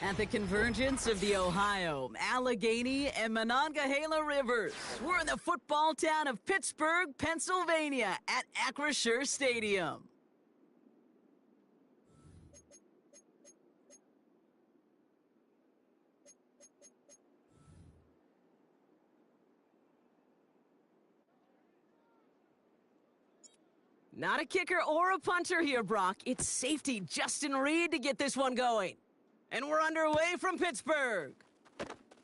At the convergence of the Ohio, Allegheny, and Monongahela rivers, we're in the football town of Pittsburgh, Pennsylvania, at Acrisure Stadium. Not a kicker or a punter here, Brock. It's safety Justin Reed to get this one going. And we're underway from Pittsburgh.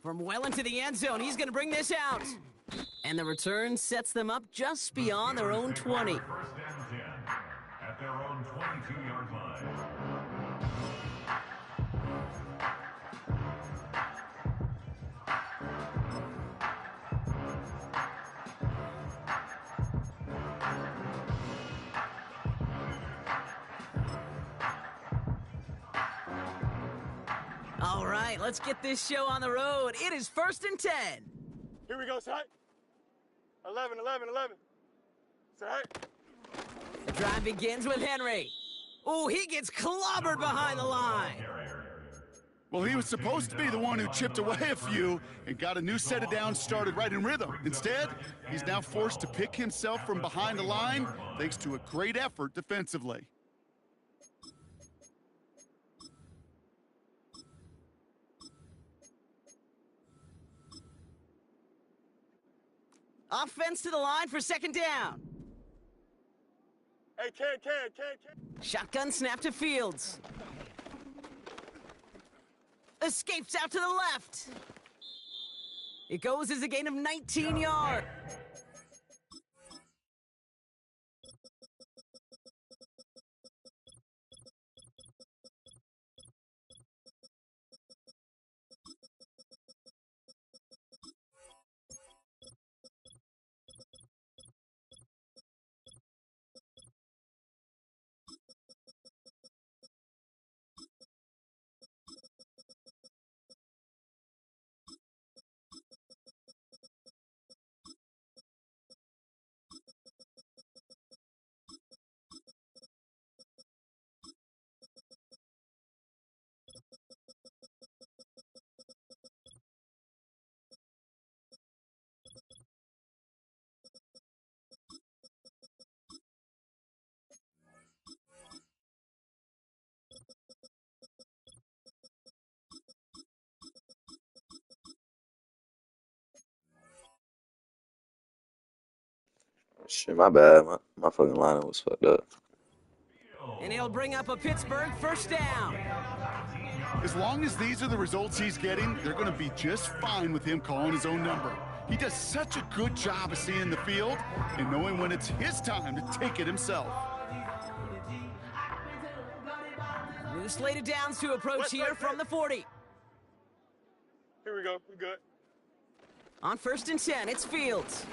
From well into the end zone, he's going to bring this out. And the return sets them up just beyond their own 20. First and 10 at their own 22-yard line. All right, let's get this show on the road. It is 1st and 10. Here we go, set. 11. Set. The drive begins with Henry. Oh, he gets clobbered behind the line. Well, he was supposed to be the one who chipped away a few and got a new set of downs started right in rhythm. Instead, he's now forced to pick himself from behind the line thanks to a great effort defensively. Offense to the line for 2nd down. Hey, can. Shotgun snap to Fields. Escapes out to the left. It goes as a gain of 19 yards. Shit, my bad. My fucking lineup was fucked up. And he'll bring up a Pittsburgh 1st down. As long as these are the results he's getting, they're going to be just fine with him calling his own number. He does such a good job of seeing the field and knowing when it's his time to take it himself. New slated downs to approach here from the 40. Here we go, we good. On 1st and 10, it's Fields.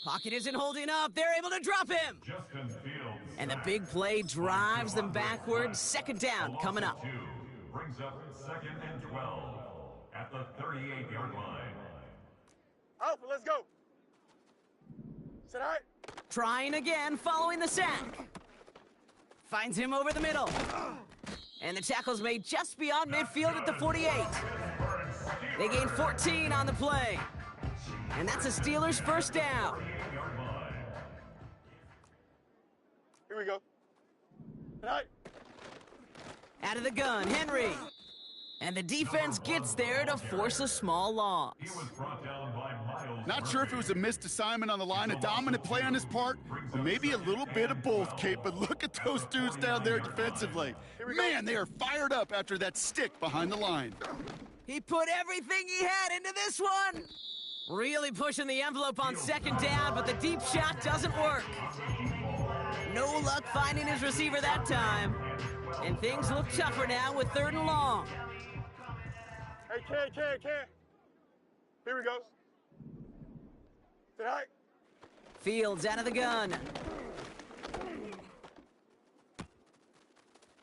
Pocket isn't holding up. They're able to drop him. Justin Fields. And the big play drives them backwards. 2nd down coming up. Brings up 2nd and 12 at the 38-yard line. Alpha, let's go. Set high. Trying again following the sack. Finds him over the middle. And the tackle's made just beyond midfield at the 48. They gain 14 on the play. And that's a Steelers 1st down. Here we go. Tonight. Out of the gun, Henry. And the defense gets there to force a small loss. He was brought down by Miles. Not sure if it was a missed assignment on the line, a dominant play on his part, or maybe a little bit of both, Kate, but look at those dudes down there defensively. Man, they are fired up after that stick behind the line. He put everything he had into this one. Really pushing the envelope on 2nd down, but the deep shot doesn't work. No luck finding his receiver that time. And things look tougher now with 3rd and long. Hey, can. Here we go. Tonight. Fields out of the gun.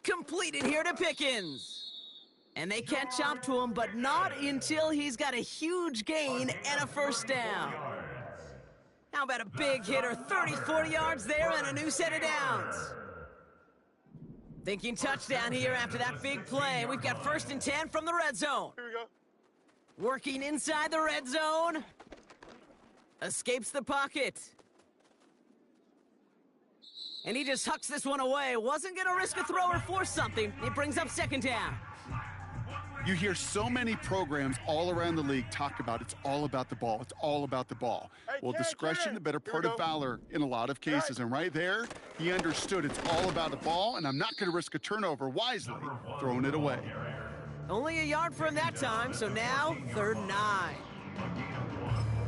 Completed here to Pickens. And they catch up to him, but not until he's got a huge gain and a 1st down. How about a big hitter, 30, 40 yards there and a new set of downs? Thinking touchdown here after that big play. We've got 1st and 10 from the red zone. Here we go. Working inside the red zone. Escapes the pocket. And he just hucks this one away. Wasn't going to risk a throw or force something. It brings up 2nd down. You hear so many programs all around the league talk about it's all about the ball. It's all about the ball. Hey, Well, Ken, discretion, the better Here part we of go. valor in a lot of cases. And right there, he understood it's all about the ball, and I'm not going to risk a turnover wisely, throwing it away. Only a yard for him that time, so now 3rd and 9.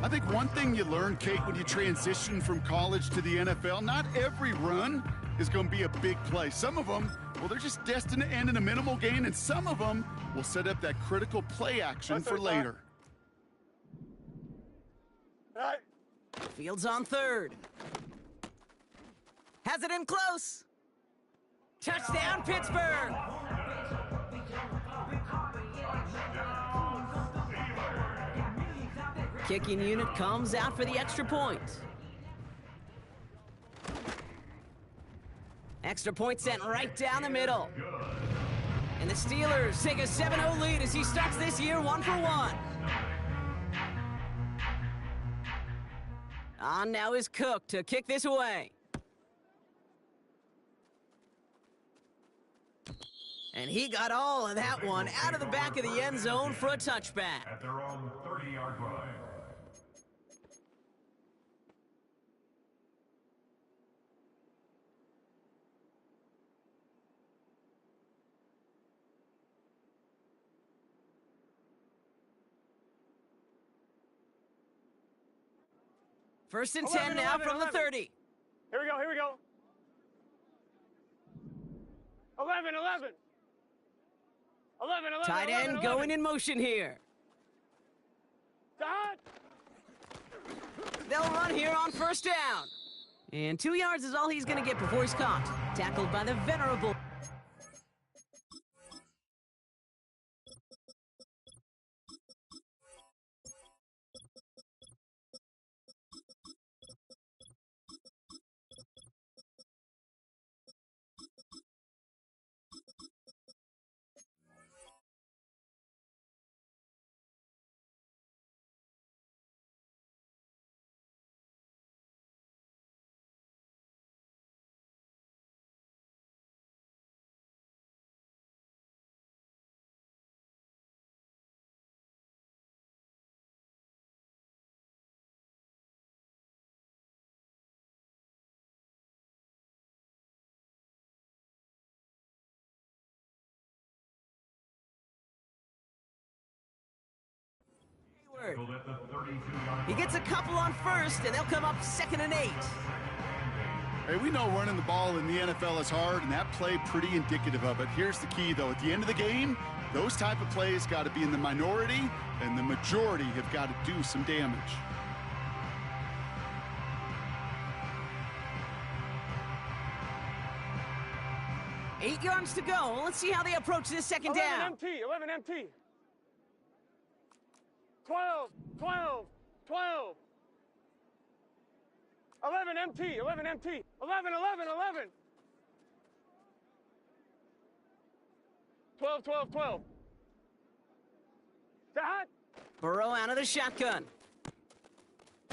I think one thing you learn, Kate, when you transition from college to the NFL, not every run is going to be a big play. Some of them, well, they're just destined to end in a minimal gain, and some of them will set up that critical play action That's for it, later. All right. Fields on 3rd. Has it in close. Touchdown, Pittsburgh. Kicking unit comes out for the extra point. Extra point sent right down the middle. And the Steelers take a 7-0 lead as he starts this year 1 for 1. On now is Cook to kick this away. And he got all of that one out of the back of the end zone for a touchback. At their own 30-yard line. First and 11, 10 now 11, from the 11. 30. Here we go. Here we go. 11, 11. 11, 11. Tight 11, end 11. going in motion here. Dot. They'll run here on 1st down. And 2 yards is all he's going to get before he's caught. Tackled by the venerable. Tackled at the 32-yard He gets a couple on 1st, and they'll come up 2nd and 8. Hey, we know running the ball in the NFL is hard, and that play pretty indicative of it. Here's the key, though. At the end of the game, those type of plays got to be in the minority, and the majority have got to do some damage. Eight yards to go. Let's see how they approach this 2nd 11 down. MT. 11 MT. 12, 12, 12. 11 MT. 11 MT. 11, 11, 11. 12, 12, 12. Dot. Burrow out of the shotgun.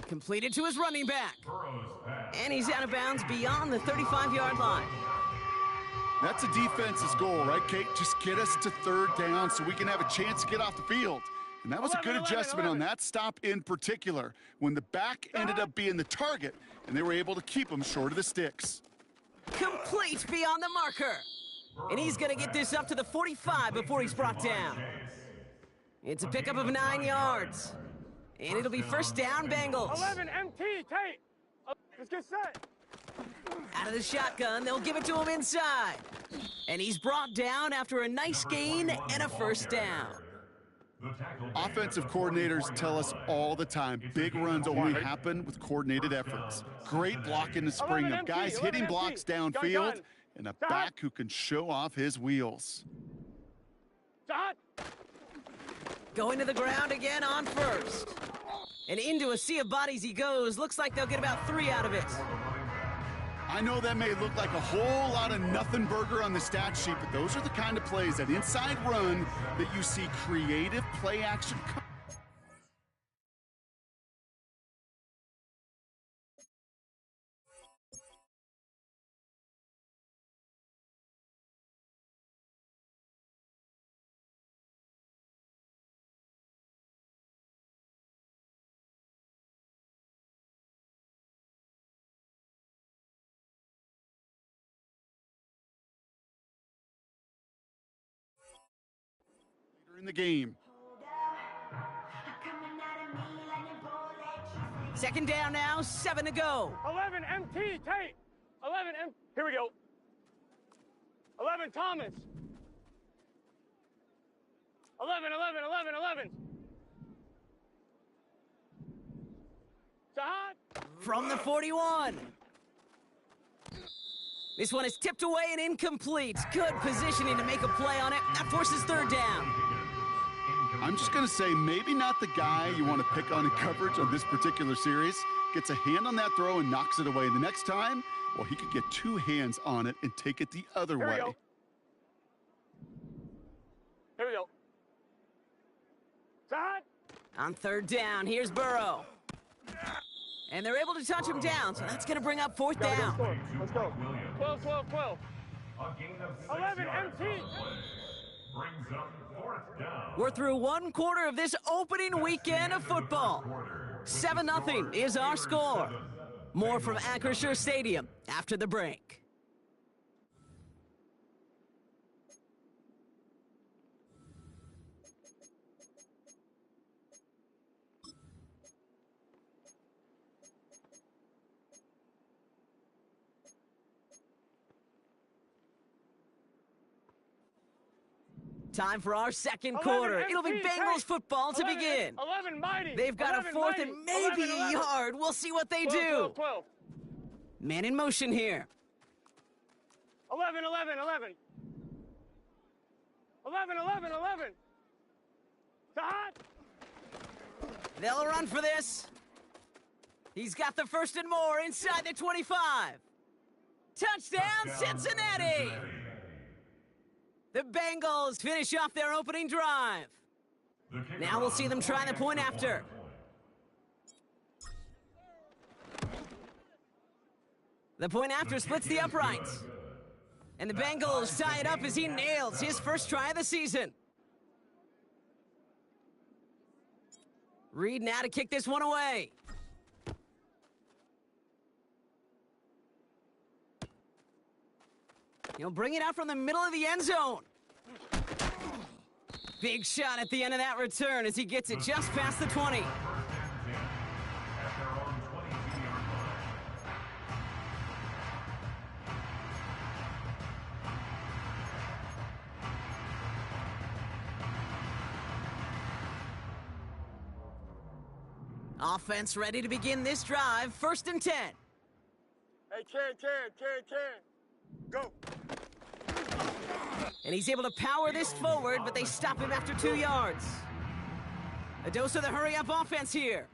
Completed to his running back. Burrow's pass. And he's out of bounds beyond the 35-yard line. That's a defense's goal, right, Kate? Just get us to 3rd down so we can have a chance to get off the field. And that was a good 11, adjustment on 11. that stop in particular, when the back ended up being the target, and they were able to keep him short of the sticks. Complete beyond the marker. And he's going to get this up to the 45 before he's brought down. It's a pickup of 9 yards. And it'll be 1st down, Bengals. 11 MT. Tate. Let's get set. Out of the shotgun, they'll give it to him inside. And he's brought down after a nice gain and a 1st down. Offensive coordinators tell us all the time, big runs only happen with coordinated efforts. Great block in the spring of guys hitting blocks downfield and a back who can show off his wheels. Dot. Going to the ground again on 1st. And into a sea of bodies he goes. Looks like they'll get about 3 out of it. I know that may look like a whole lot of nothing burger on the stat sheet, but those are the kind of plays, that inside run, that you see creative play action. In the game. Second down now, 7 to go. 11 MT, Tate. 11 M. Here we go. 11 Thomas. 11. Sahad. From the 41. This one is tipped away and incomplete. Good positioning to make a play on it. That forces third down. I'm just going to say maybe not the guy you want to pick on in coverage on this particular series. Gets a hand on that throw and knocks it away. The next time, well, he could get two hands on it and take it the other way. Here we go. Sahad. On third down, here's Burrow. And they're able to touch him down, so that's going to bring up fourth down. Let's go. 12. A gain of 11 yards MT. on play. Brings up fourth down. We're through one quarter of this opening weekend of football. 7-0 is our score. More from Acrisure Stadium after the break. Time for our second quarter. It'll be Bengals football to begin. 11 Mighty. They've got a fourth and maybe a yard. We'll see what they do. 12. Man in motion here. 11. 11. Sahad. They'll run for this. He's got the first and more inside the 25. Touchdown, Cincinnati! The Bengals finish off their opening drive. Now we'll see them try the point after. The point after splits the uprights. And the Bengals tie it up as he nails his first try of the season. Reed now to kick this one away. He'll bring it out from the middle of the end zone. Big shot at the end of that return as he gets it just past the 20. Offense ready to begin this drive. First and 10. Hey, 10. Go. And he's able to power this forward, but they stop him after 2 yards. A dose of the hurry-up offense here.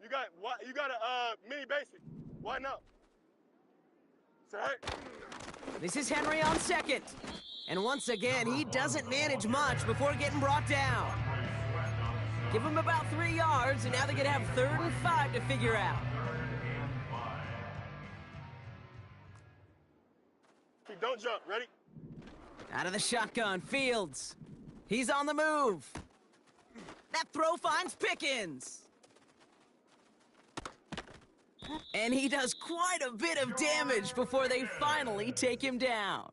You got a mini basic. Why not? Say. This is Henry on second. And once again, he doesn't manage much before getting brought down. Give him about 3 yards, and now they're going to have 3rd and 5 to figure out. Don't jump. Ready? Out of the shotgun, Fields. He's on the move. That throw finds Pickens. And he does quite a bit of damage before they finally take him down.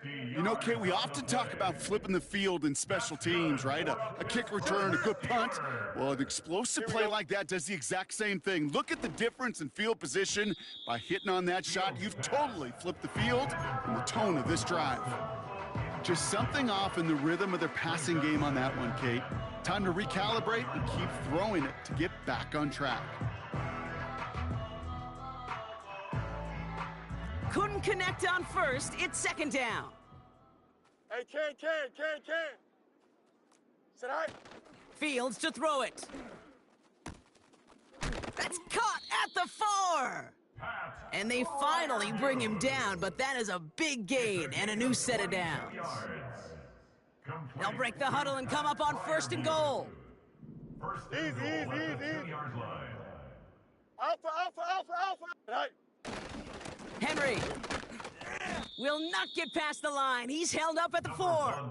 You know, Kate, we often talk about flipping the field in special teams, right? A kick return, a good punt. Well, an explosive play like that does the exact same thing. Look at the difference in field position. By hitting on that shot, you've totally flipped the field and the tone of this drive. Just something off in the rhythm of their passing game on that one, Kate. Time to recalibrate and keep throwing it to get back on track. Couldn't connect on first. It's second down. Hey, 10. Sit high. Fields to throw it. That's caught at the 4. And they finally bring him down, but that is a big gain and a new set of downs. They'll break the huddle and come up on 1st and goal. Easy. Alpha. Henry will not get past the line. He's held up at the 4.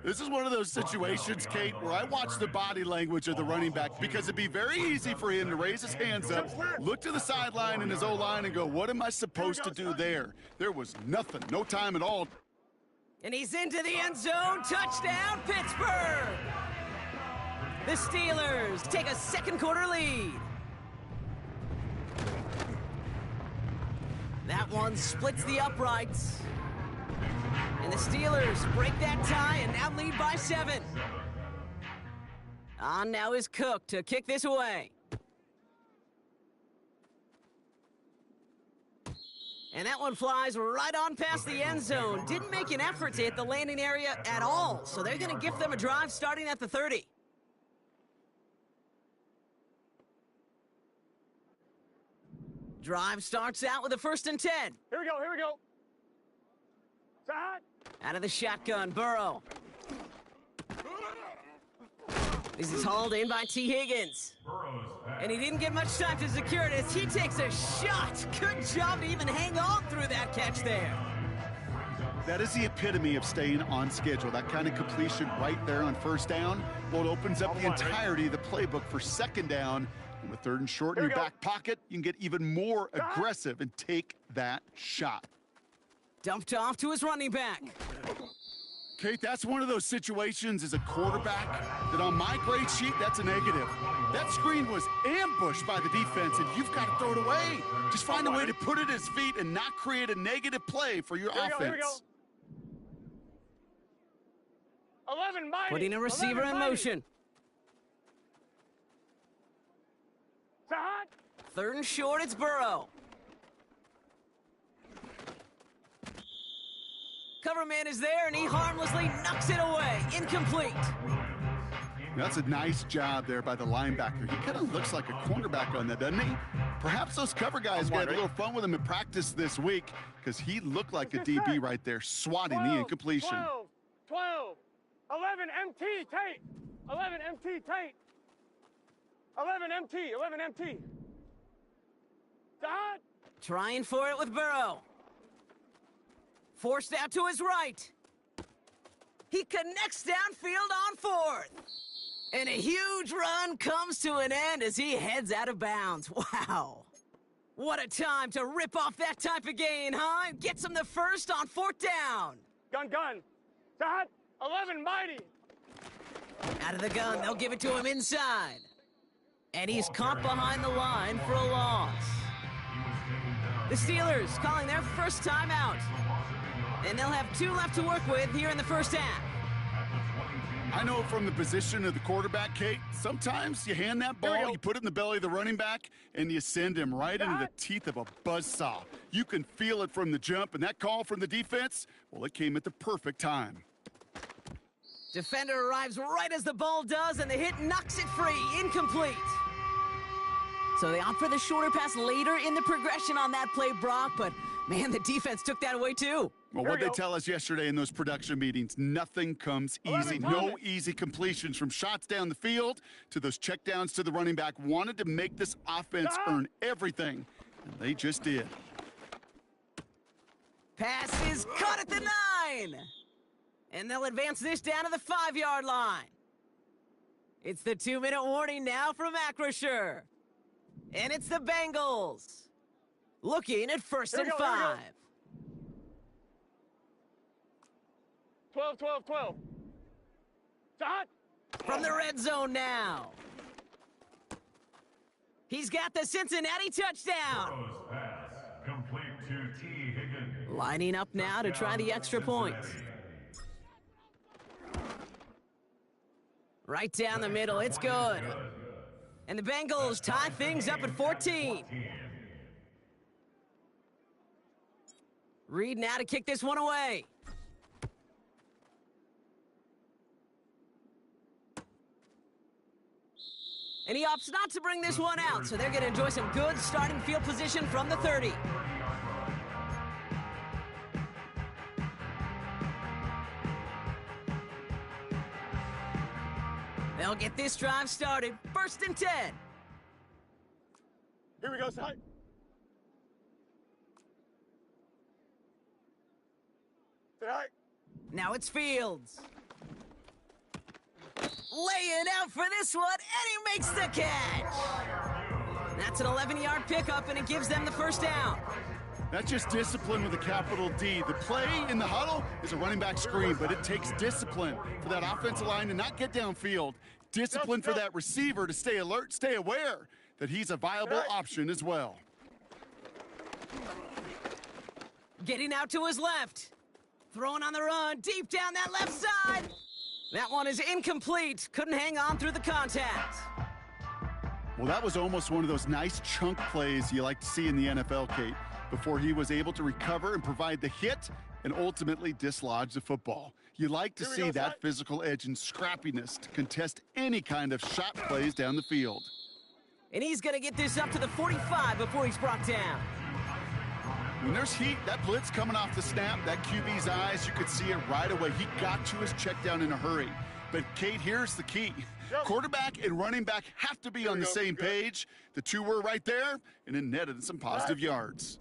This is one of those situations, Kate, where I watch the body language of the running back because it'd be very easy for him to raise his hands up, look to the sideline in his O-line and go, what am I supposed to do there? There was nothing, no time at all. And he's into the end zone. Touchdown, Pittsburgh! The Steelers take a second quarter lead. That one splits the uprights. And the Steelers break that tie and now lead by 7. On now is Cook to kick this away. And that one flies right on past the end zone. Didn't make an effort to hit the landing area at all, so they're going to gift them a drive starting at the 30. Drive starts out with a 1st and 10. Here we go. Side. Out of the shotgun, Burrow. This is hauled in by T. Higgins. And he didn't get much time to secure it as he takes a shot. Good job to even hang on through that catch there. That is the epitome of staying on schedule. That kind of completion right there on 1st down. Well, it opens up the entirety of the playbook for 2nd down. And with 3rd and short in your back pocket, you can get even more aggressive and take that shot. Dumped off to his running back. Kate, that's one of those situations as a quarterback that on my grade sheet, that's a negative. That screen was ambushed by the defense, and you've got to throw it away. Just find a way to put it at his feet and not create a negative play for your offense. Here we go. 11 mighty. Putting a receiver in motion. Side. 3rd and short, it's Burrow. Cover man is there, and he harmlessly knocks it away. Incomplete. That's a nice job there by the linebacker. He kind of looks like a cornerback on that, doesn't he? Perhaps those cover guys got a little fun with him in practice this week because he looked like a DB right there, swatting the incompletion. 12. 11 MT, Tate. 11 MT, Tate. 11 MT. Dot. Trying for it with Burrow. Forced out to his right. He connects downfield on 4th. And a huge run comes to an end as he heads out of bounds. Wow. What a time to rip off that type of gain, huh? Gets him the 1st on 4th down. Gun. Dot. 11 mighty. Out of the gun, they'll give it to him inside. And he's caught behind the line for a loss. The Steelers calling their 1st timeout. And they'll have 2 left to work with here in the 1st half. I know from the position of the quarterback, Kate, sometimes you hand that ball, you put it in the belly of the running back, and you send him right into the teeth of a buzzsaw. You can feel it from the jump, and that call from the defense, well, it came at the perfect time. Defender arrives right as the ball does, and the hit knocks it free. Incomplete. So they opt for the shorter pass later in the progression on that play, Brock, but man, the defense took that away too. Well, what they tell us yesterday in those production meetings, nothing comes easy. No easy completions from shots down the field to those checkdowns to the running back. Wanted to make this offense earn everything, and they just did. Pass is caught at the 9. And they'll advance this down to the 5-yard line. It's the 2-minute warning now from Acrisure. And it's the Bengals looking at 1st and 5. 12. Dot. From the red zone now. He's got the Cincinnati touchdown. Pass complete to T. Higgins. Lining up now to try the extra point. Right down the middle, it's good. And the Bengals tie things up at 14. Reed now to kick this one away. And he opts not to bring this one out, so they're going to enjoy some good starting field position from the 30. They'll get this drive started. 1st and 10. Here we go, side. Say hi. Now it's Fields. Laying out for this one, and he makes the catch. That's an 11-yard pickup, and it gives them the first down. That's just discipline with a capital D. The play in the huddle is a running back screen, but it takes discipline for that offensive line to not get downfield. Discipline for that receiver to stay alert, stay aware that he's a viable option as well. Getting out to his left. Throwing on the run, deep down that left side. That one is incomplete. Couldn't hang on through the contact. Well, that was almost one of those nice chunk plays you like to see in the NFL, Kate, before he was able to recover and provide the hit and ultimately dislodge the football. You like to see that physical edge and scrappiness to contest any kind of shot plays down the field. And he's going to get this up to the 45 before he's brought down. When there's heat, that blitz coming off the snap, that QB's eyes, you could see it right away. He got to his check down in a hurry. But, Kate, here's the key. Quarterback and running back have to be on the same page. The two were right there, and it netted some positive yards.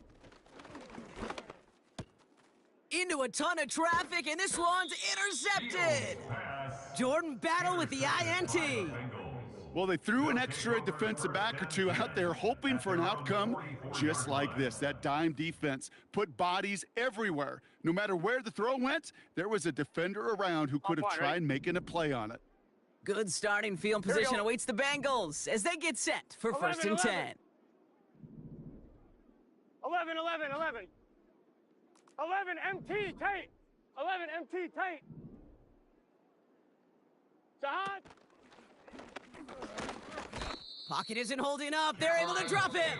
Into a ton of traffic, and this one's intercepted. Jordan Battle with the INT. Well, they threw an extra defensive back or two out there hoping for an outcome just like this. That dime defense put bodies everywhere. No matter where the throw went, there was a defender around who could have tried making a play on it. Good starting field position awaits the Bengals as they get set for 1st and 10. 11, 11, 11. 11 MT Tate. 11 MT Tate. Jihad. Pocket isn't holding up. They're able to drop it.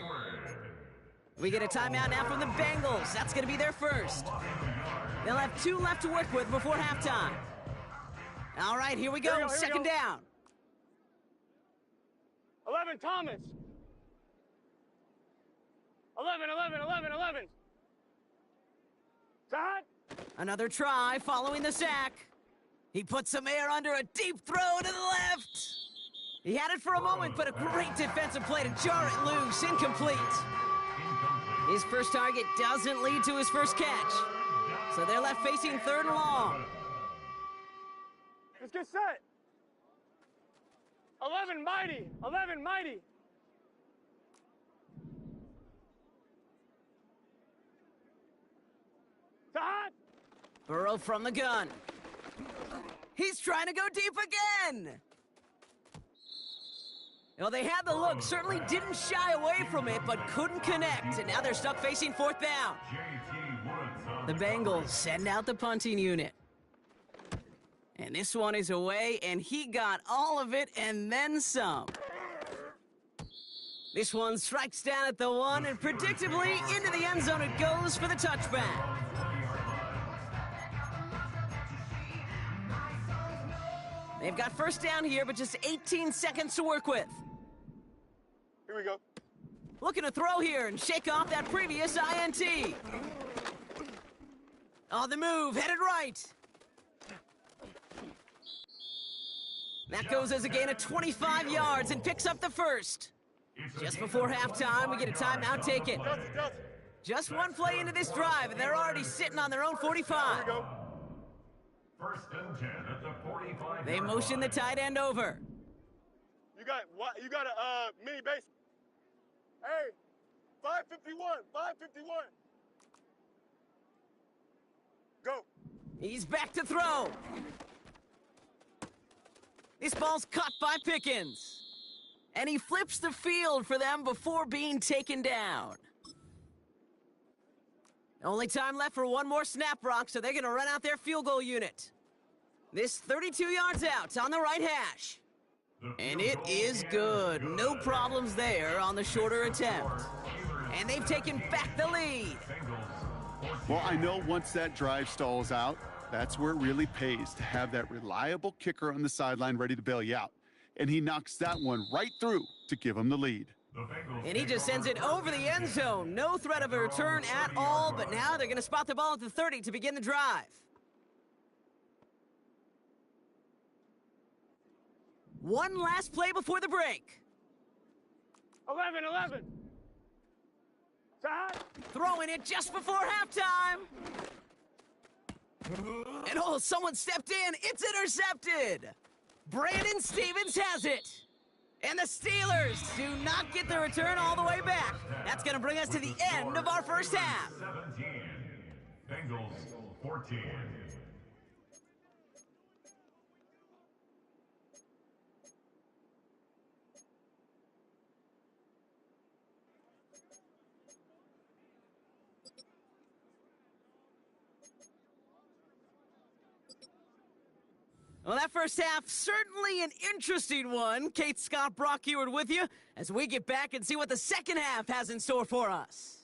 We get a timeout now from the Bengals. That's going to be their first. They'll have 2 left to work with before halftime. All right, here we go. Second down. 11 Thomas. 11, 11, 11, 11. Jihad. Another try following the sack. He puts some air under a deep throw to the left. He had it for a moment, but a great defensive play to jar it loose. Incomplete. His first target doesn't lead to his first catch. So they're left facing 3rd and long. Let's get set. 11 mighty. 11 mighty. Jihad. Burrow from the gun. He's trying to go deep again. Well, they had the look, certainly didn't shy away from it, but couldn't connect, and now they're stuck facing 4th down. The Bengals send out the punting unit. And this one is away, and he got all of it and then some. This one strikes down at the 1, and predictably into the end zone it goes for the touchback. They've got first down here, but just 18 seconds to work with. Here we go. Looking to throw here and shake off that previous INT. On the move, headed right. That goes as a gain of 25 yards and picks up the first. Just before halftime, we get a timeout taken. Just one play into this drive, and they're already sitting on their own 45. 1st and 10 at the 45. They motion the tight end over. You got what? You got a mini base. Hey, 551, 551. Go. He's back to throw. This ball's caught by Pickens. And he flips the field for them before being taken down. Only time left for one more snap, Brock, so they're going to run out their field goal unit. This 32 yards out on the right hash. And it is good. No problems there on the shorter attempt. And they've taken back the lead. Well, I know once that drive stalls out, that's where it really pays to have that reliable kicker on the sideline ready to bail you out. and he knocks that one right through to give him the lead. And he just sends it over the end zone. No threat of a return at all, but now they're going to spot the ball at the 30 to begin the drive. One last play before the break. 11. Side. Throwing it just before halftime. And oh, someone stepped in. It's intercepted. Brandon Stevens has it. And the Steelers do not get the return all the way back. That's going to bring us to the end of our first half. 17. Bengals 14. Well, that first half, certainly an interesting one. Kate Scott, Brock Eward with you as we get back and see what the second half has in store for us.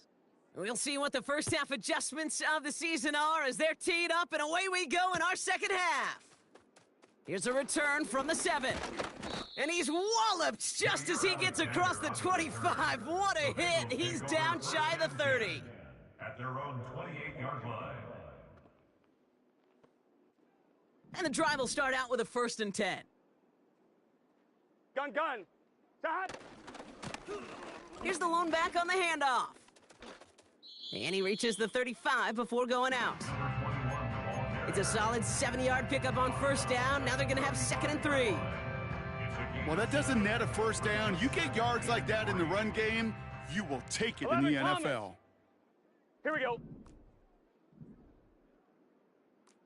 We'll see what the first half adjustments of the season are as they're teed up, and away we go in our second half. Here's a return from the 7. And he's walloped just as he gets across the 25. What a hit. He's down shy of the 30. At their own 28-yard line. And the drive will start out with a 1st and 10. Gun. Side. Here's the lone back on the handoff. And he reaches the 35 before going out. It's a solid 7-yard pickup on 1st down. Now they're going to have 2nd and 3. Well, that doesn't net a 1st down. You get yards like that in the run game, you will take it in the NFL. Here we go.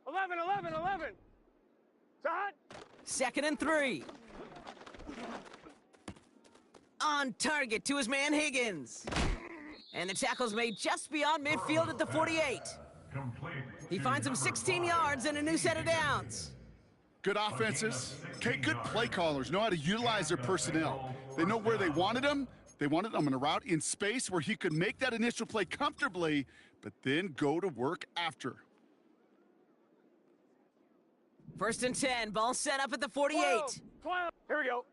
11. Side. 2nd and 3. On target to his man Higgins. And the tackle's made just beyond midfield at the 48. He finds him 16 yards and a new set of downs. Good offenses. Okay, good play callers know how to utilize their personnel. They know where they wanted him. They wanted him on a route in space where he could make that initial play comfortably, but then go to work after. 1st and 10, ball set up at the 48. 12. Here we go.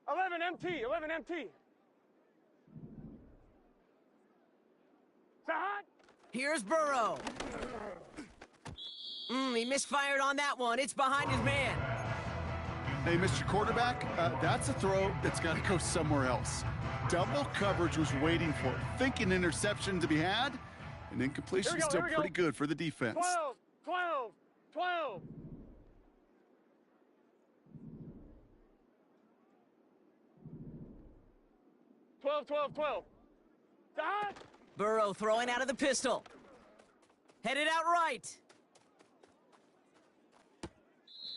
11 MT. Side. Here's Burrow. He misfired on that one. It's behind his man. Hey, Mr. Quarterback, that's a throw that's got to go somewhere else. Double coverage was waiting for it. Thinking interception to be had, and incompletion is still pretty good for the defense. 12. 12. Side. Burrow throwing out of the pistol. Headed out right.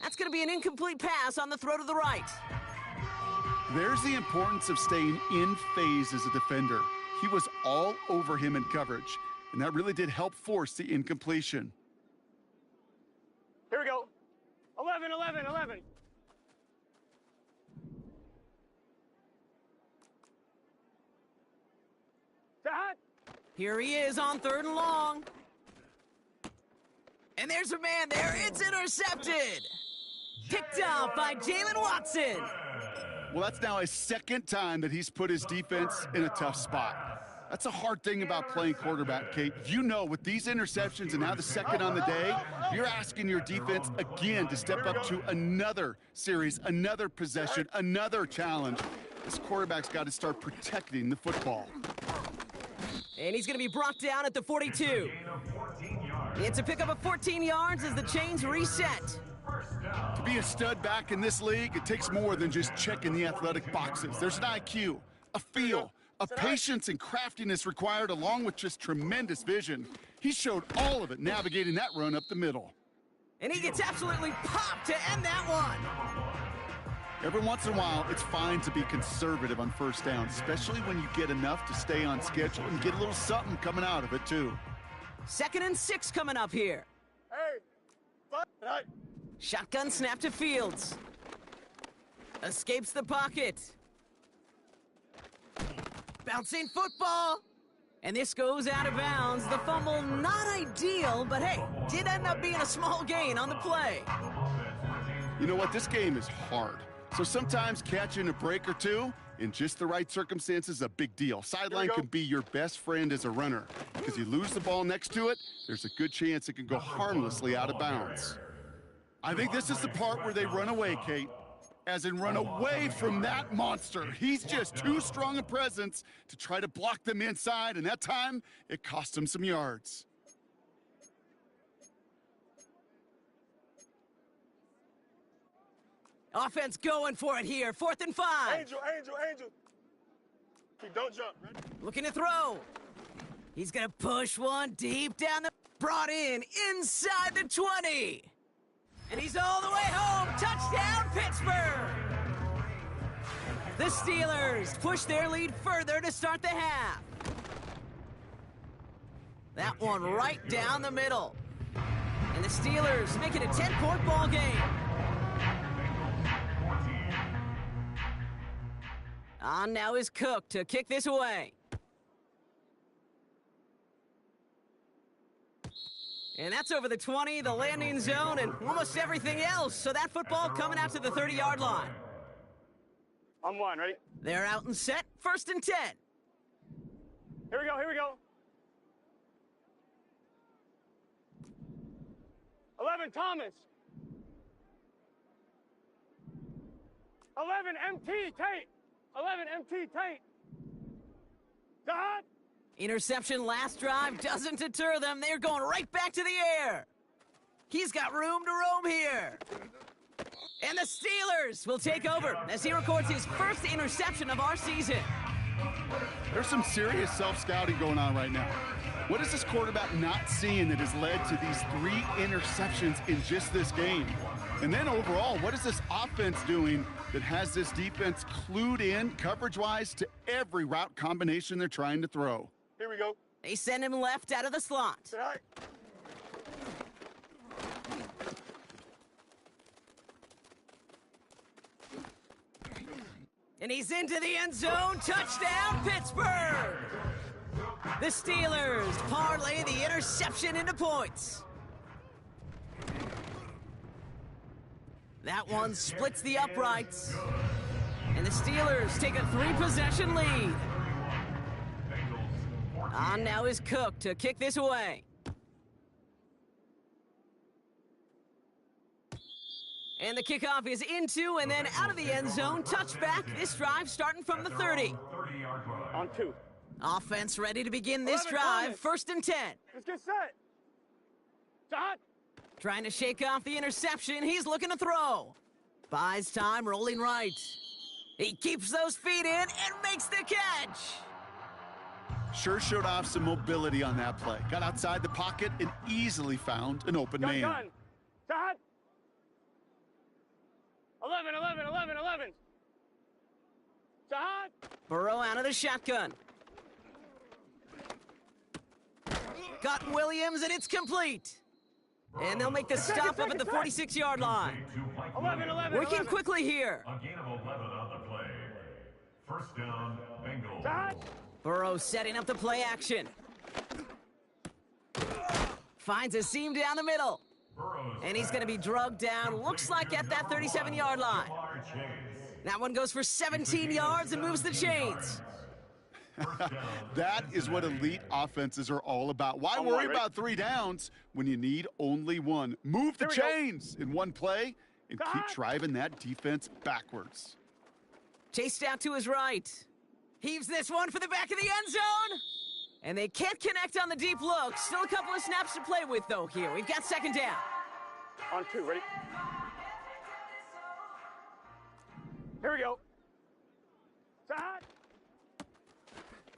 That's going to be an incomplete pass on the throw to the right. There's the importance of staying in phase as a defender. He was all over him in coverage, and that really did help force the incompletion. Here we go. 11. Side. Here he is on 3rd and long. And there's a man there. It's intercepted. Picked off by Jalen Watson. Well, that's now his 2nd time that he's put his defense in a tough spot. That's a hard thing about playing quarterback, Kate. You know, with these interceptions and now the 2nd on the day, you're asking your defense again to step up to another series, another possession, another challenge. This quarterback's got to start protecting the football. And he's going to be brought down at the 42. It's a pickup of 14 yards as the chains reset. To be a stud back in this league, it takes more than just checking the athletic boxes. There's an IQ, a feel, a patience and craftiness required, along with just tremendous vision. He showed all of it navigating that run up the middle. And he gets absolutely popped to end that one. Every once in a while, it's fine to be conservative on 1st down, especially when you get enough to stay on schedule and get a little something coming out of it, too. 2nd and 6 coming up here. Hey. 5. Shotgun snap to Fields. Escapes the pocket. Bouncing football. And this goes out of bounds. The fumble, not ideal, but hey, did end up being a small gain on the play. You know what? This game is hard. So sometimes catching a break or two in just the right circumstances is a big deal. Sideline can be your best friend as a runner, because you lose the ball next to it, there's a good chance it can go harmlessly out of bounds. I think this is the part where they run away, Kate. As in run away from that monster. He's just too strong a presence to try to block them inside, and that time, it cost him some yards. Offense going for it here. 4th and 5. Angel. Don't jump. Ready? Looking to throw. He's going to push one deep down the... Brought in inside the 20. And he's all the way home. Touchdown, Pittsburgh! The Steelers push their lead further to start the half. That one right down the middle. And the Steelers make it a 10-point ball game. On now is Cook to kick this away. And that's over the 20, the landing zone, and almost everything else. So that football coming out to the 30-yard line. I'm one, ready? They're out and set. 1st and 10. Here we go. 11, Thomas. 11, MT, Tate. 11, MT, Tate. Dot. Interception last drive doesn't deter them. They're going right back to the air. He's got room to roam here. And the Steelers will take over as he records his first interception of our season. There's some serious self-scouting going on right now. What is this quarterback not seeing that has led to these 3 interceptions in just this game? And then overall, what is this offense doing that has this defense clued in, coverage-wise, to every route combination they're trying to throw? Here we go. They send him left out of the slot. Say hi. And he's into the end zone. Touchdown, Pittsburgh! The Steelers parlay the interception into points. That one splits the uprights. And the Steelers take a 3-possession lead. On now is Cook to kick this away. And the kickoff is into and then out of the end zone. Touchback. This drive starting from the 30. On 2. Offense ready to begin this drive. 1st and 10. Let's get set. Dot. Trying to shake off the interception. He's looking to throw. Buys time, rolling right. He keeps those feet in and makes the catch. Sure showed off some mobility on that play. Got outside the pocket and easily found an open man. Gun. Dot. 11. Dot. Burrow out of the shotgun. Got Williams, and it's complete. And they'll make the stop up at the 46-yard line. 11. Working quickly here. A gain of 11 on the play. 1st down, Bengals. Dot. Burrow setting up the play action. Finds a seam down the middle. And he's going to be drugged down, looks like at that 37-yard line. That one goes for 17 yards and moves the chains. That is what elite offenses are all about. Why worry about 3 downs when you need only 1? Move the chains in one play and keep driving that defense backwards. Chased out to his right. Heaves this one for the back of the end zone. And they can't connect on the deep look. Still a couple of snaps to play with, though, here. We've got 2nd down. On 2, ready? Here we go. Dot.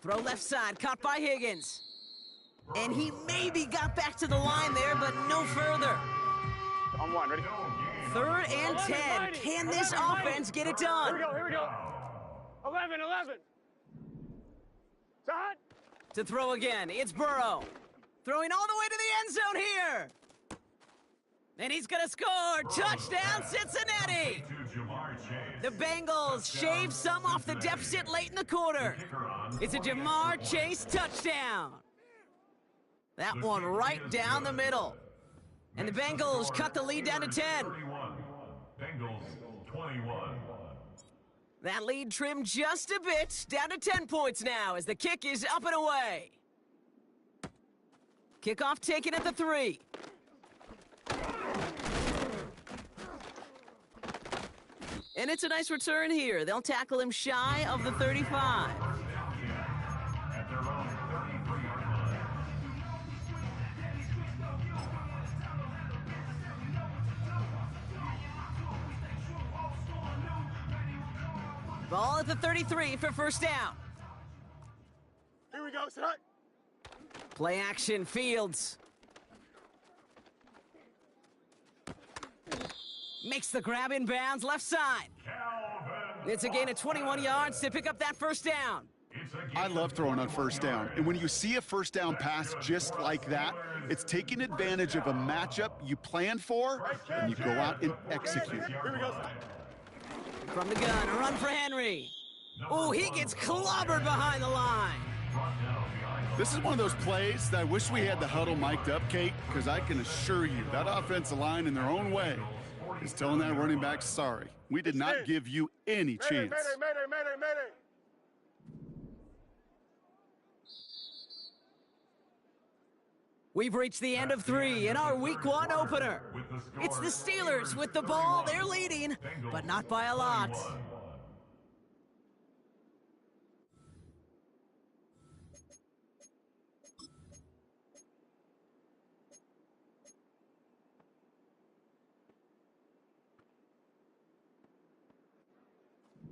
Throw left side, caught by Higgins. And he maybe got back to the line there, but no further. On 1, ready? 3rd and 10. Can this offense get it done? Here we go. 11. Dot. To throw again, it's Burrow. Throwing all the way to the end zone here. And he's going to score. Touchdown, Cincinnati. The Bengals shave some off the deficit late in the quarter. It's a Jamar Chase touchdown. That one right down the middle. And the Bengals cut the lead down to 10. 21. That lead trimmed just a bit, down to 10 points now as the kick is up and away. Kickoff taken at the 3. And it's a nice return here. They'll tackle him shy of the 35. At their own 33-yard line. Ball at the 33 for first down. Here we go, set. Play action, Fields. Makes the grab in bounds, left side. It's a gain of 21 yards to pick up that first down. I love throwing on first down. And when you see a first down pass just like that, it's taking advantage of a matchup you planned for, and you go out and execute. Here we go. From the gun, a run for Henry. Oh, he gets clobbered behind the line. This is one of those plays that I wish we had the huddle mic'd up, Kate, because I can assure you that offensive line in their own way is telling that running back, sorry, we did not give you any chance. Mayday, mayday, mayday, mayday. We've reached the end of 3 in our Week 1 opener. It's the Steelers with the ball. They're leading, but not by a lot.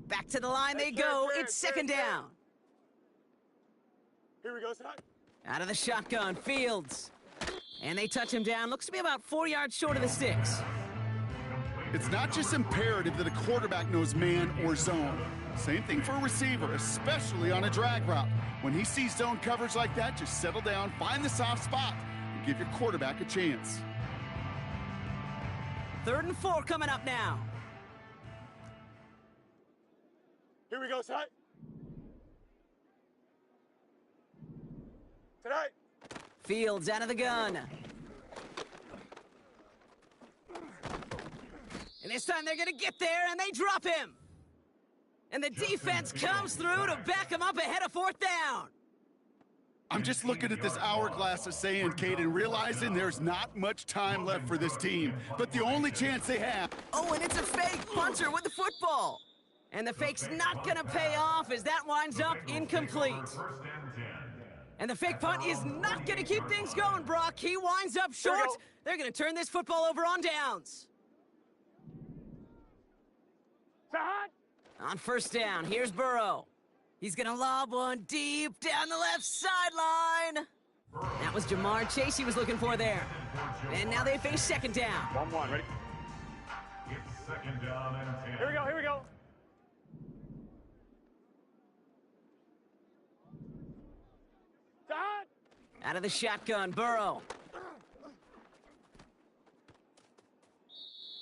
Back to the line they go. It's second down. Here we go, set. Out of the shotgun, Fields. And they touch him down. Looks to be about 4 yards short of the sticks. It's not just imperative that a quarterback knows man or zone. Same thing for a receiver, especially on a drag route. When he sees zone coverage like that, just settle down, find the soft spot, and give your quarterback a chance. 3rd and 4 coming up now. Here we go, set. Tonight. Fields out of the gun. And this time they're going to get there, and they drop him. And the defense comes through to back him up ahead of 4th down. I'm just looking at this hourglass of sand, Kate, and realizing there's not much time left for this team. But the only chance they have... Oh, and it's a fake punter with the football. And the fake's not going to pay off as that winds up incomplete. And the fake punt is not going to keep things going, Brock. He winds up short. They're going to turn this football over on downs. On first down, here's Burrow. He's going to lob one deep down the left sideline. That was Jamar Chase he was looking for there. And now they face second down. 1-1, ready? It's second down and 10. Here we go, here we go. Out of the shotgun, Burrow.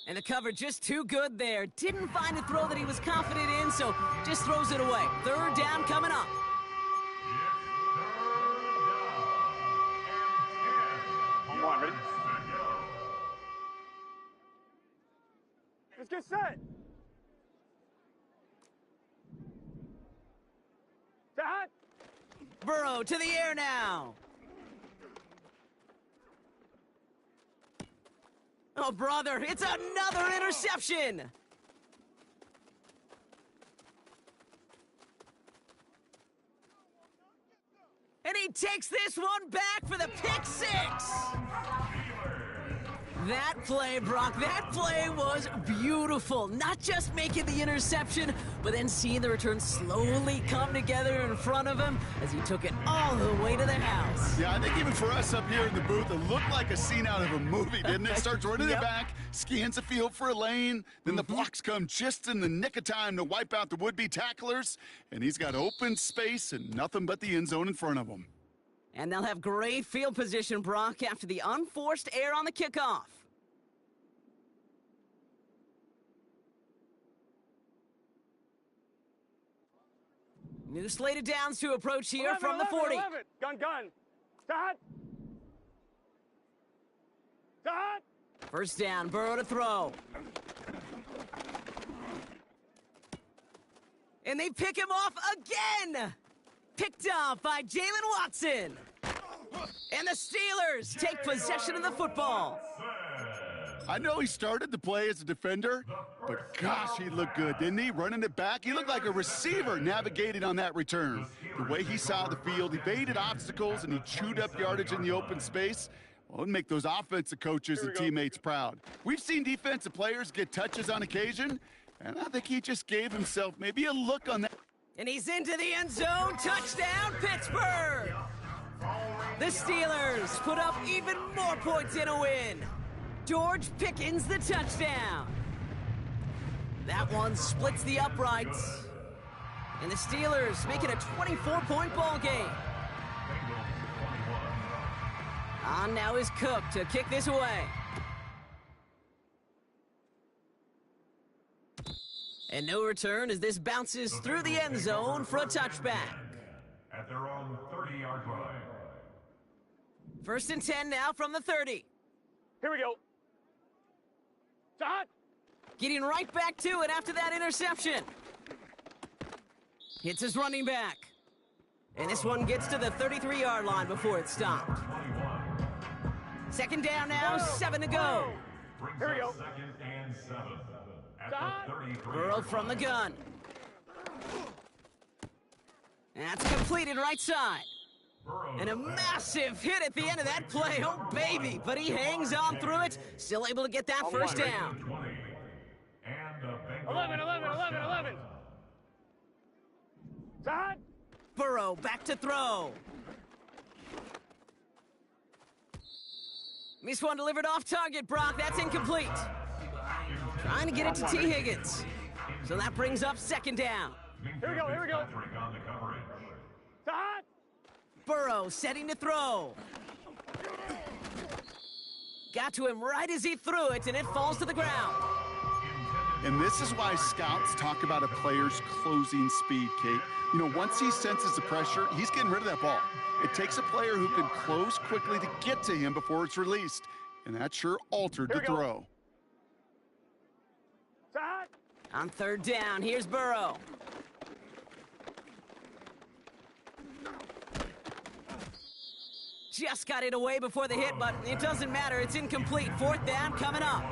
And the cover just too good there. Didn't find a throw that he was confident in, so just throws it away. 3rd down coming up. It's 3rd down and 10. 1-1, ready? Let's get set. Set. Burrow to the air now. Oh, brother, it's another interception. And he takes this one back for the pick 6. That play, Brock, that play was beautiful. Not just making the interception, but then seeing the return slowly come together in front of him as he took it all the way to the house. Yeah, I think even for us up here in the booth, it looked like a scene out of a movie, didn't it? Starts running it back, scans the field for a lane, then the blocks come just in the nick of time to wipe out the would-be tacklers, and he's got open space and nothing but the end zone in front of him. And they'll have great field position, Brock, after the unforced error on the kickoff. New slate of downs to approach here 11, from the 40. 11. Gun, gun. Start. Start. First down, Burrow to throw. And they pick him off again! Picked off by Jalen Watson. And the Steelers take possession of the football. I know he started to play as a defender, but gosh, he looked good, didn't he? Running it back, he looked like a receiver navigating on that return. The way he saw the field, evaded obstacles, and he chewed up yardage in the open space. Well, it'd make those offensive coaches and teammates proud. We've seen defensive players get touches on occasion, and I think he just gave himself maybe a look on that. And he's into the end zone. Touchdown, Pittsburgh! The Steelers put up even more points in a win. George Pickens the touchdown. That one splits the uprights. And the Steelers make it a 24-point ball game. On now is Cook to kick this away. And no return as this bounces through the end zone for a touchback. At their own 30-yard line. 1st and 10 now from the 30. Here we go. Shot. Getting right back to it after that interception. Hits his running back. And this one gets to the 33-yard line before it's stopped. 2nd down now, 7 to go. Here we go. 2nd and 7. At the 33. Burrow from the gun. That's completed right side. And a massive hit at the end of that play. Oh, baby. But he hangs on through it. Still able to get that first down. 20. And the 11. Shot. Burrow back to throw. This one delivered off target, Brock. That's incomplete. Trying to get it to T. Higgins. So that brings up 2nd down. Here we go. Shot. Burrow setting to throw. Got to him right as he threw it, and it falls to the ground. And this is why scouts talk about a player's closing speed, Kate. You know, once he senses the pressure, he's getting rid of that ball. It takes a player who can close quickly to get to him before it's released. And that sure altered the throw. Shot. On 3rd down, here's Burrow. Just got it away before the hit, but it doesn't matter. It's incomplete. 4th down coming up.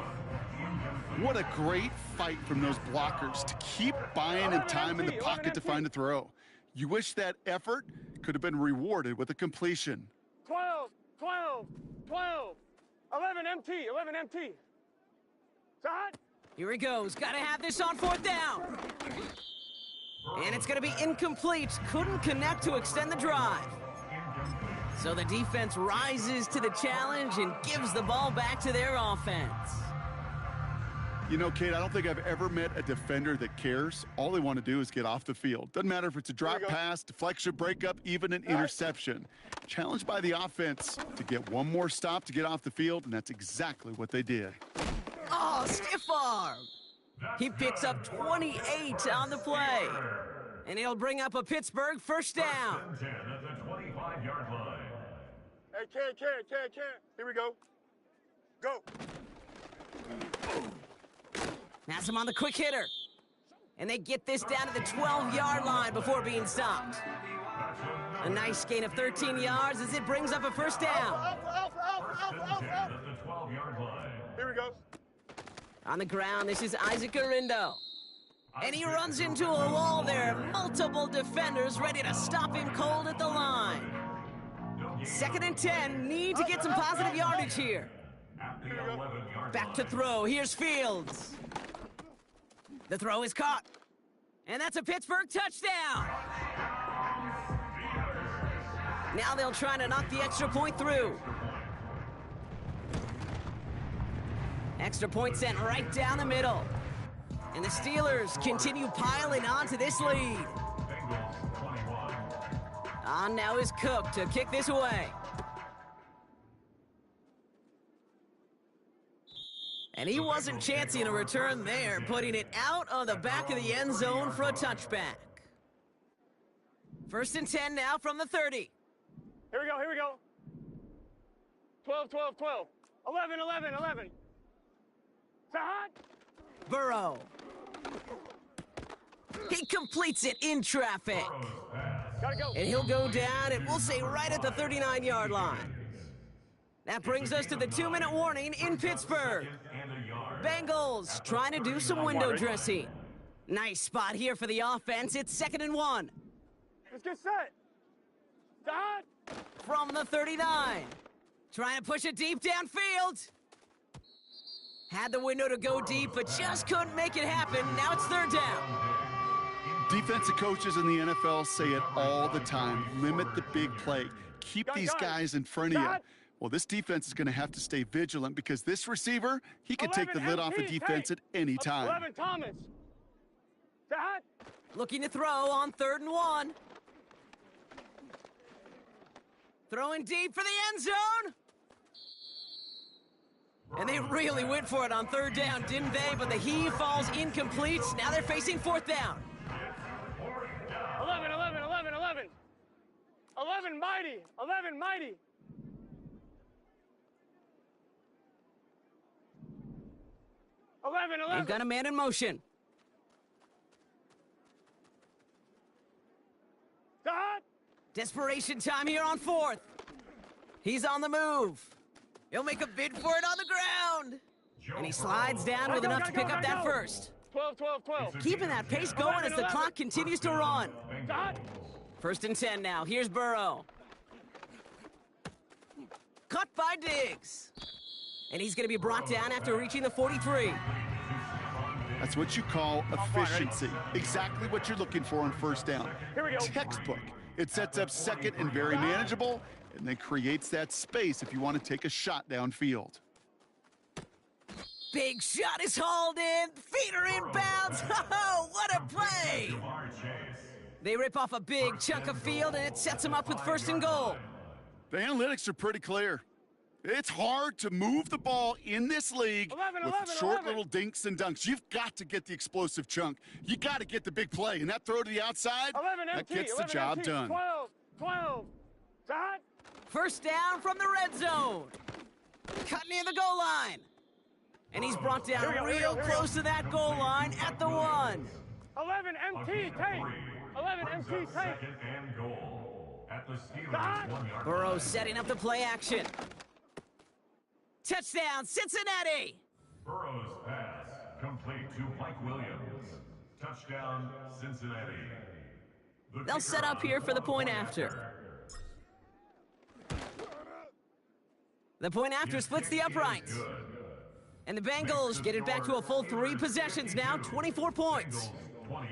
What a great fight from those blockers to keep buying him time in the pocket to find a throw. You wish that effort could have been rewarded with a completion. 12. 11 MT. Shot. Here he goes. Got to have this on 4th down. And it's going to be incomplete. Couldn't connect to extend the drive. So the defense rises to the challenge and gives the ball back to their offense. You know, Kate, I don't think I've ever met a defender that cares. All they want to do is get off the field. Doesn't matter if it's a drop pass, deflection, breakup, even an interception. Challenged by the offense to get one more stop to get off the field, and that's exactly what they did. Oh, stiff arm. He picks up 28 on the play. And he'll bring up a Pittsburgh 1st down. 10 at the 25-yard line. Hey, can. Here we go. Go. That's him on the quick hitter. And they get this down to the 12-yard line before being stopped. A nice gain of 13 yards as it brings up a 1st down. At the 12-yard line. Here we go. On the ground, this is Isaac Arindo. And he runs into a wall there. Multiple defenders ready to stop him cold at the line. 2nd and 10, need to get some positive yardage here. At the 11-yard Back to throw, here's Fields. The throw is caught. And that's a Pittsburgh touchdown. Now they'll try to knock the extra point through. Extra point sent right down the middle. And the Steelers continue piling on to this lead. On now is Cook to kick this away. And he wasn't chancing a return there, putting it out on the back of the end zone for a touchback. 1st and 10 now from the 30. Here we go. 12. 11. Shot. Burrow. He completes it in traffic. Gotta go. And he'll go down, and we'll say right at the 39-yard line. That brings us to the 2-minute warning in Pittsburgh. Bengals trying to do some window dressing. Nice spot here for the offense. It's 2nd and 1. Let's get set. Dot. From the 39. Trying to push it deep downfield. Had the window to go deep, but just couldn't make it happen. Now it's 3rd down. Defensive coaches in the NFL say it all the time. Limit the big play. Keep these guys in front of you. Well, this defense is going to have to stay vigilant because this receiver, he can take the lid off a defense at any time. 11 Thomas. Dot. Looking to throw on 3rd and 1. Throwing deep for the end zone. And they really went for it on 3rd down, didn't they? But the heave falls incomplete. Now they're facing 4th down. 11, 11, 11, 11. 11 mighty. 11 mighty. They've got a man in motion. Dot. Desperation time here on 4th. He's on the move. He'll make a bid for it on the ground. And he slides down with enough to pick up that first. 12, 12, 12. Keeping that pace going as the clock continues to run. Dot. 1st and 10 now. Here's Burrow. Cut by Diggs. And he's going to be brought down after reaching the 43. That's what you call efficiency. Exactly what you're looking for on 1st down. Here we go. Textbook. It sets up 2nd and very manageable, and then creates that space if you want to take a shot downfield. Big shot is hauled in. Feet are inbounds. Oh, what a play! They rip off a big chunk of field, and it sets them up with 1st and goal. The analytics are pretty clear. It's hard to move the ball in this league 11, with 11, short 11. little dinks and dunks. You've got to get the explosive chunk. You got to get the big play, and that throw to the outside, 11 that MT, gets the 11 job MT. done. 12, 12. Dot. 1st down from the red zone. Cut near the goal line. And he's brought down Here we real go. close to that goal line at the 1. 11 MT tank. 11 MT tank. 2nd and goal at the Steelers' Dot. 1-yard Burrow setting up the play action. Touchdown, Cincinnati! Burrow's pass complete to Mike Williams. Touchdown, Cincinnati. They'll set up here for the point after. The point after splits the uprights. And the Bengals get it back to a full 3 possessions now, 24 points. 28.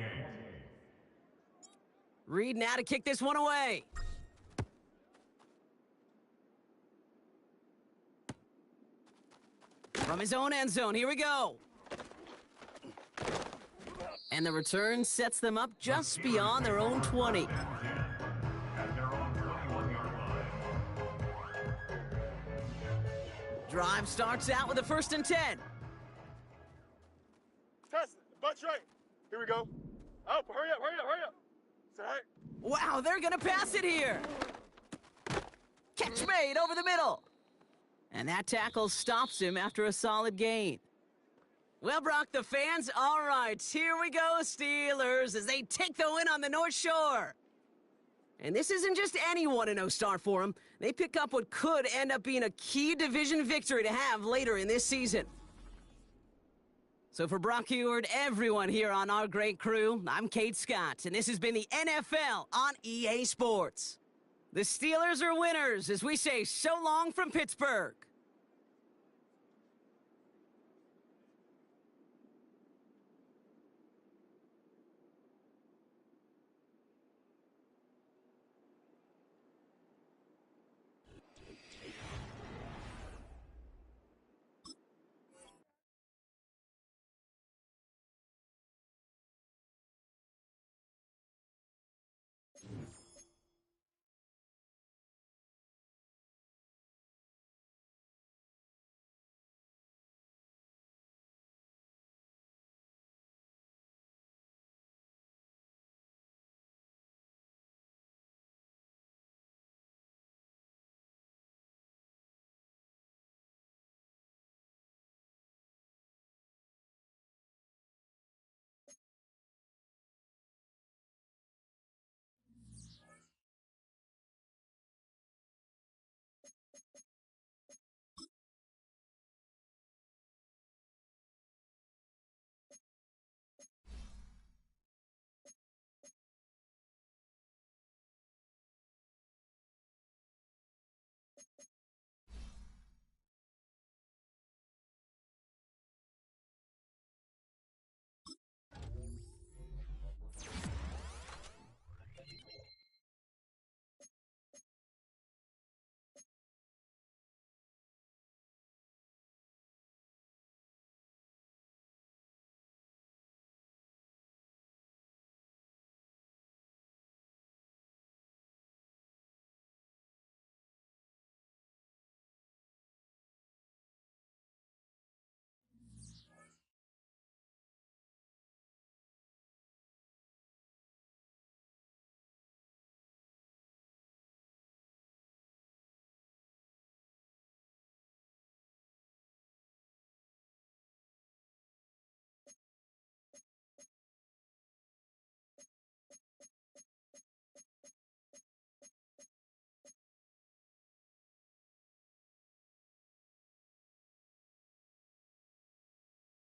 Reed now to kick this one away. From his own end zone, here we go. And the return sets them up just beyond their own 20. At their own 21-yard line. Drive starts out with a 1st and 10. Test. Butt's right. Here we go. Up. Hurry up. Hurry up. Hurry up. Set. Wow, they're gonna pass it here. Catch made over the middle. And that tackle stops him after a solid gain. Well, Brock, the fans, all right, here we go, Steelers, as they take the win on the North Shore. And this isn't just any 1-0 start for them. They pick up what could end up being a key division victory to have later in this season. So for Brock Huard, everyone here on our great crew, I'm Kate Scott, and this has been the NFL on EA Sports. The Steelers are winners as we say so long from Pittsburgh.